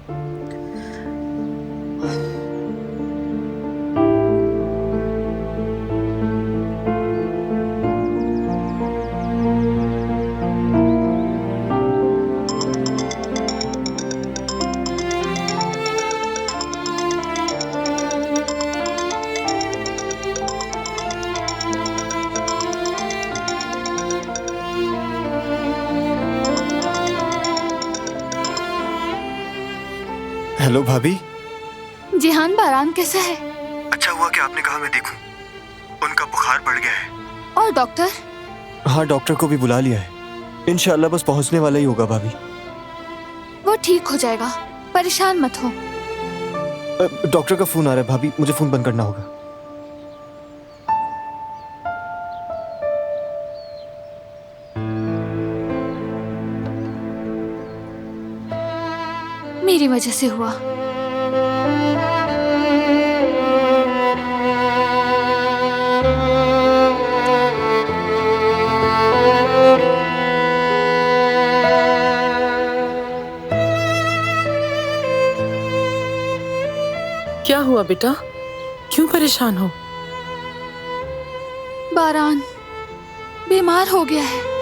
Hello भाभी। जिहान, बारान कैसा है? अच्छा हुआ कि आपने कहा मैं देखूं। उनका बुखार बढ़ गया है। और डॉक्टर? हाँ, डॉक्टर को भी बुला लिया है। इंशाल्लाह बस पहुंचने वाला ही होगा भाभी। वो ठीक हो जाएगा, परेशान मत हो। डॉक्टर का फोन आ रहा है भाभी, मुझे फोन बंद करना होगा। मेरी वजह से हुआ। क्या हुआ बेटा, क्यों परेशान हो? बारान बीमार हो गया है।